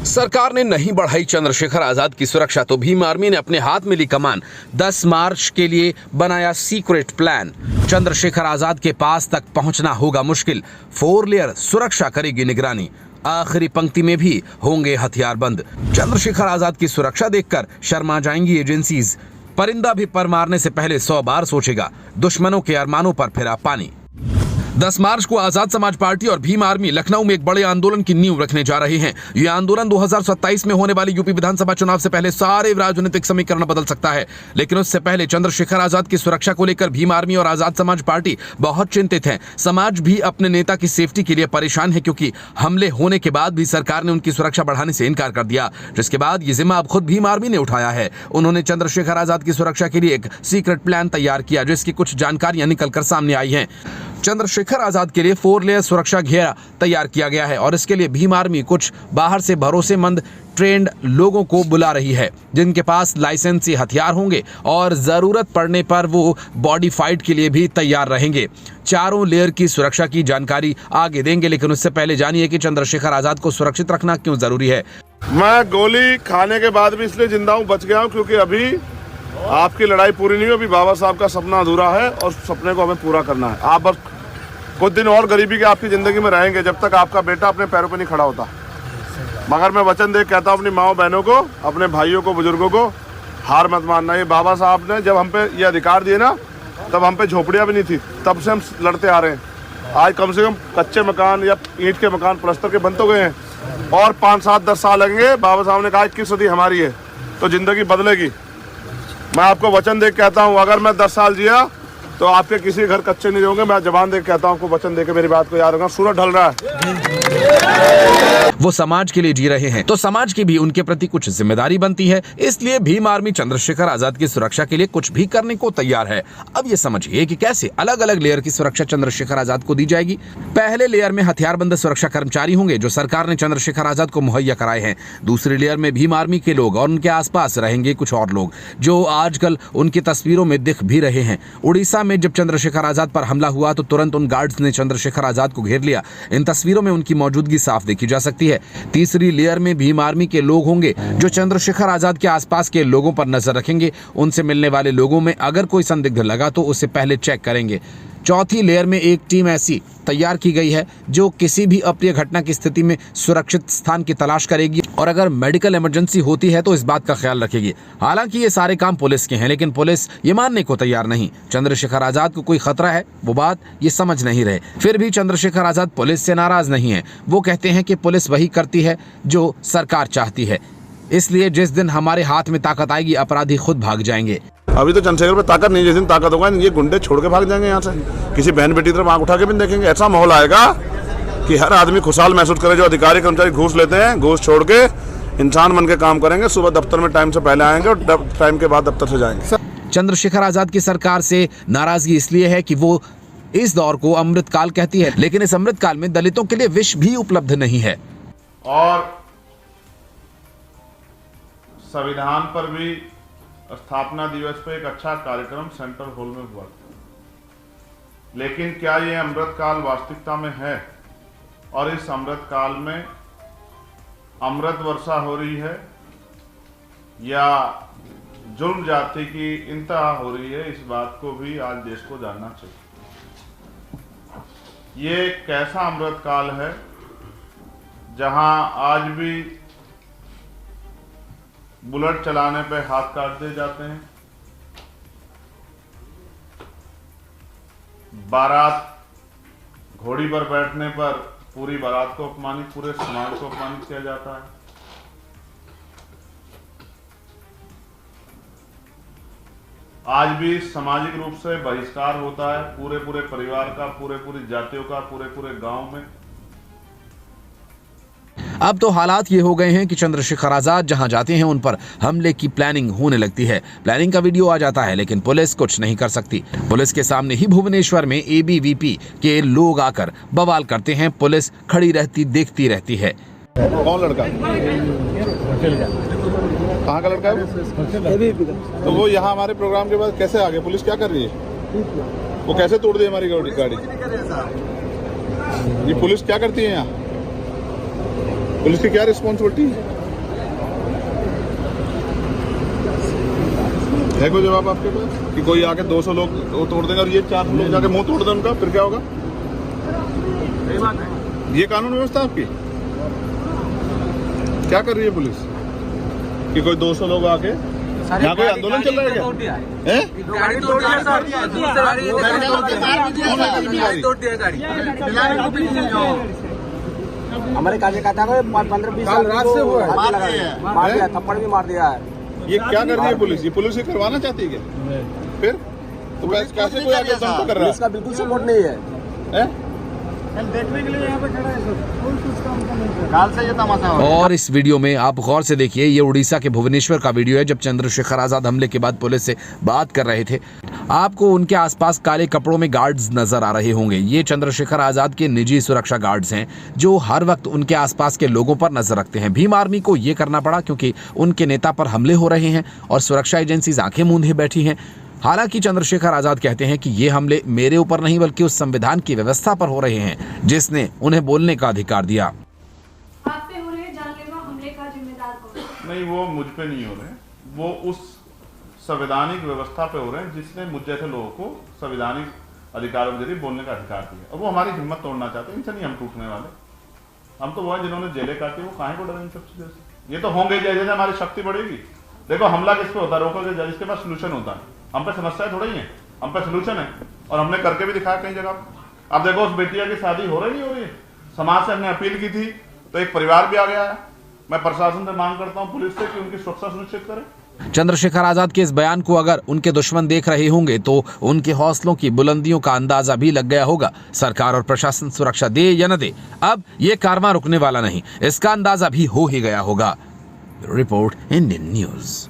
सरकार ने नहीं बढ़ाई चंद्रशेखर आजाद की सुरक्षा तो भीम आर्मी ने अपने हाथ में ली कमान। 10 मार्च के लिए बनाया सीक्रेट प्लान। चंद्रशेखर आजाद के पास तक पहुंचना होगा मुश्किल। 4 लेयर सुरक्षा करेगी निगरानी। आखिरी पंक्ति में भी होंगे हथियार बंद। चंद्रशेखर आजाद की सुरक्षा देखकर शर्मा जाएंगी एजेंसीज। परिंदा भी पर मारने से पहले 100 बार सोचेगा। दुश्मनों के अरमानों पर फिरा पानी। 10 मार्च को आजाद समाज पार्टी और भीम आर्मी लखनऊ में एक बड़े आंदोलन की नींव रखने जा रहे हैं। यह आंदोलन 2027 में होने वाले यूपी विधानसभा चुनाव से पहले सारे राजनीतिक समीकरण बदल सकता है। लेकिन उससे पहले चंद्रशेखर आजाद की सुरक्षा को लेकर भीम आर्मी और आजाद समाज पार्टी बहुत चिंतित है। समाज भी अपने नेता की सेफ्टी के लिए परेशान है, क्योंकि हमले होने के बाद भी सरकार ने उनकी सुरक्षा बढ़ाने से इनकार कर दिया, जिसके बाद ये जिम्मा अब खुद भीम आर्मी ने उठाया है। उन्होंने चंद्रशेखर आजाद की सुरक्षा के लिए एक सीक्रेट प्लान तैयार किया, जिसकी कुछ जानकारियां निकलकर सामने आई हैं। चंद्रशेखर आजाद के लिए 4 लेयर सुरक्षा घेरा तैयार किया गया है और इसके लिए भीम आर्मी कुछ बाहर से भरोसेमंद ट्रेंड लोगों को बुला रही है, जिनके पास लाइसेंसी हथियार होंगे और जरूरत पड़ने पर वो बॉडी फाइट के लिए भी तैयार रहेंगे। 4 लेयर की सुरक्षा की जानकारी आगे देंगे, लेकिन उससे पहले जानिए कि चंद्रशेखर आजाद को सुरक्षित रखना क्यों जरूरी है। मैं गोली खाने के बाद भी इसलिए जिंदा हूँ, बच गया हूँ, क्योंकि अभी आपकी लड़ाई पूरी नहीं हुई। अभी बाबा साहब का सपना अधूरा है और सपने को हमें पूरा करना है। आप बस कुछ दिन और गरीबी के आपकी ज़िंदगी में रहेंगे, जब तक आपका बेटा अपने पैरों पर नहीं खड़ा होता। मगर मैं वचन दे कहता हूँ अपनी माओ बहनों को, अपने भाइयों को, बुजुर्गों को, हार मत मानना। ये बाबा साहब ने जब हम पे ये अधिकार दिए ना, तब हम पे झोपड़ियाँ भी नहीं थी, तब से हम लड़ते आ रहे हैं। आज कम से कम कच्चे मकान या ईंट के मकान प्लस्तर के बन तो गए हैं, और 5, 7, 10 साल लगेंगे। बाबा साहब ने कहा 21 सदी हमारी है, तो ज़िंदगी बदलेगी। मैं आपको वचन दे कहता हूँ, अगर मैं 10 साल जिया तो आपके किसी घर कच्चे नहीं होंगे। मैं जबान दे कहता हूँ, आपको वचन दे के मेरी बात को याद रखना। सूरज ढल रहा है। वो समाज के लिए जी रहे हैं, तो समाज की भी उनके प्रति कुछ जिम्मेदारी बनती है। इसलिए भीम आर्मी चंद्रशेखर आजाद की सुरक्षा के लिए कुछ भी करने को तैयार है। अब ये समझिए कि कैसे अलग अलग लेयर की सुरक्षा चंद्रशेखर आजाद को दी जाएगी। पहले लेयर में हथियारबंद सुरक्षा कर्मचारी होंगे, जो सरकार ने चंद्रशेखर आजाद को मुहैया कराए हैं। दूसरी लेयर में भीम आर्मी के लोग और उनके आसपास रहेंगे कुछ और लोग, जो आजकल उनकी तस्वीरों में दिख भी रहे हैं। उड़ीसा में जब चंद्रशेखर आजाद पर हमला हुआ तो तुरंत उन गार्ड्स ने चंद्रशेखर आजाद को घेर लिया। इन तस्वीरों में उनकी मौजूदगी साफ देखी जा सकती है। तीसरी लेयर में भीम आर्मी के लोग होंगे, जो चंद्रशेखर आजाद के आसपास के लोगों पर नजर रखेंगे। उनसे मिलने वाले लोगों में अगर कोई संदिग्ध लगा तो उसे पहले चेक करेंगे। चौथी लेयर में एक टीम ऐसी तैयार की गई है, जो किसी भी अप्रिय घटना की स्थिति में सुरक्षित स्थान की तलाश करेगी और अगर मेडिकल इमरजेंसी होती है तो इस बात का ख्याल रखेगी। हालांकि ये सारे काम पुलिस के हैं, लेकिन पुलिस ये मानने को तैयार नहीं। चंद्रशेखर आजाद को कोई खतरा है, वो बात ये समझ नहीं रहे। फिर भी चंद्रशेखर आजाद पुलिस से नाराज नहीं है। वो कहते हैं कि पुलिस वही करती है जो सरकार चाहती है, इसलिए जिस दिन हमारे हाथ में ताकत आएगी, अपराधी खुद भाग जाएंगे। अभी तो चंद्रशेखर पे ताकत नहीं, जिस दिन ताकत होगा ये गुंडे छोड़ के भाग जाएंगे यहाँ से। किसी बहन बेटी तरफ आंख उठा के भी देखेंगे। ऐसा माहौल आएगा कि हर आदमी खुशहाल महसूस करे। जो अधिकारी कर्मचारी घूस लेते हैं, घूस छोड़ के इंसान बन के काम करेंगे। सुबह दफ्तर में टाइम से पहले आएंगे और टाइम के बाद दफ्तर से जाएंगे। चंद्रशेखर आजाद की सरकार से नाराजगी इसलिए है कि वो इस दौर को अमृतकाल कहती है, लेकिन इस अमृतकाल में दलितों के लिए विष भी उपलब्ध नहीं है। और संविधान पर भी स्थापना दिवस पे एक अच्छा कार्यक्रम सेंट्रल हॉल में हुआ था, लेकिन क्या ये अमृतकाल वास्तविकता में है? और इस अमृतकाल में अमृत वर्षा हो रही है या जुल्म जाति की इंतहा हो रही है? इस बात को भी आज देश को जानना चाहिए। ये कैसा अमृतकाल है जहां आज भी बुलेट चलाने पे हाथ काट दिए जाते हैं, बारात घोड़ी पर बैठने पर पूरी बारात को अपमानित, पूरे समाज को अपमानित किया जाता है। आज भी सामाजिक रूप से बहिष्कार होता है पूरे परिवार का, पूरी जातियों का, पूरे गांव में। अब तो हालात ये हो गए हैं कि चंद्रशेखर आजाद जहां जाते हैं उन पर हमले की प्लानिंग होने लगती है। प्लानिंग का वीडियो आ जाता है, लेकिन पुलिस कुछ नहीं कर सकती। पुलिस के सामने ही भुवनेश्वर में ABVP के लोग आकर बवाल करते हैं। पुलिस खड़ी रहती देखती रहती है। कौन लड़का? कहाँ का लड़का है? तो वो यहाँ हमारे प्रोग्राम के बाद कैसे आ गए? पुलिस क्या कर रही है? वो कैसे तोड़ दी हमारी गाड़ी? ये पुलिस क्या करती है यहाँ? पुलिस की क्या रिस्पॉन्सिबिलिटी है कोई जवाब आपके पास कि कोई आके 200 लोग वो तोड़ देंगे और ये 400 लोग जाके मुंह तोड़ दें उनका, फिर क्या होगा? सही बात है। ये कानून व्यवस्था आपकी क्या कर रही है पुलिस कि कोई 200 लोग आके यहाँ कोई आंदोलन चल रहा है क्या? हैं? गाड़ी तोड़ दिया सर, हमारे कार्यकर्ता को 15-20 साल रात से हुआ है, मार दिया, थप्पड़ भी मार दिया है। ये क्या कर रही है पुलिस? ये पुलिस ये करवाना चाहती है क्या? फिर तो कैसे कोई आगे दम कर रहा है? इसका बिल्कुल सपोर्ट नहीं है। हैं? देखने के लिए यहाँ पे खड़ा है सर, कोई कुछ काम का नहीं कर। काल से ये तमाशा हो रहा है। और इस वीडियो में आप गौर से देखिए, ये उड़ीसा के भुवनेश्वर का वीडियो है जब चंद्रशेखर आजाद हमले के बाद पुलिस से बात कर रहे थे। आपको उनके आसपास काले कपड़ों में गार्ड्स नजर आ रहे होंगे। ये चंद्रशेखर आजाद के निजी सुरक्षा गार्ड्स हैं जो हर वक्त उनके आसपास के लोगों पर नजर रखते हैं। भीम आर्मी को ये करना पड़ा क्योंकि उनके नेता पर हमले हो रहे हैं और सुरक्षा एजेंसीज आंखें मूंदे बैठी हैं। हालांकि चंद्रशेखर आजाद कहते हैं कि ये हमले मेरे ऊपर नहीं बल्कि उस संविधान की व्यवस्था पर हो रहे हैं जिसने उन्हें बोलने का अधिकार दिया। आप पे हो रहे जानलेवा हमले का जिम्मेदार कौन है? नहीं, वो मुझ पे नहीं हो रहे, वो उस संवैधानिक व्यवस्था पे हो रहे हैं जिसने मुझ जैसे लोगों को संवैधानिक अधिकारों के जरिए बोलने का अधिकार दिया। और वो हमारी हिम्मत तोड़ना चाहते हैं, इनसे नहीं हम टूटने वाले। हम तो वो हैं जिन्होंने जेलें काटी, वो काहे को डरे इन सब चीजों से? ये तो होंगे जैसे हमारी शक्ति बढ़ेगी। देखो हमला किस पे होता है? रोकोगे जिसके पास सोल्यूशन होता है। हम पे समस्या थोड़ी है, हम पे सोल्यूशन है और हमने करके भी दिखाया कई जगह। अब देखो उस बेटिया की शादी हो रही नहीं हो रही है, समाज से हमने अपील की थी तो एक परिवार भी आ गया है। मैं प्रशासन से मांग करता हूँ पुलिस से कि उनकी सुरक्षा सुनिश्चित करे। चंद्रशेखर आजाद के इस बयान को अगर उनके दुश्मन देख रहे होंगे तो उनके हौसलों की बुलंदियों का अंदाजा भी लग गया होगा। सरकार और प्रशासन सुरक्षा दे या न दे, अब ये कारवां रुकने वाला नहीं, इसका अंदाजा भी हो ही गया होगा। Report Indian news.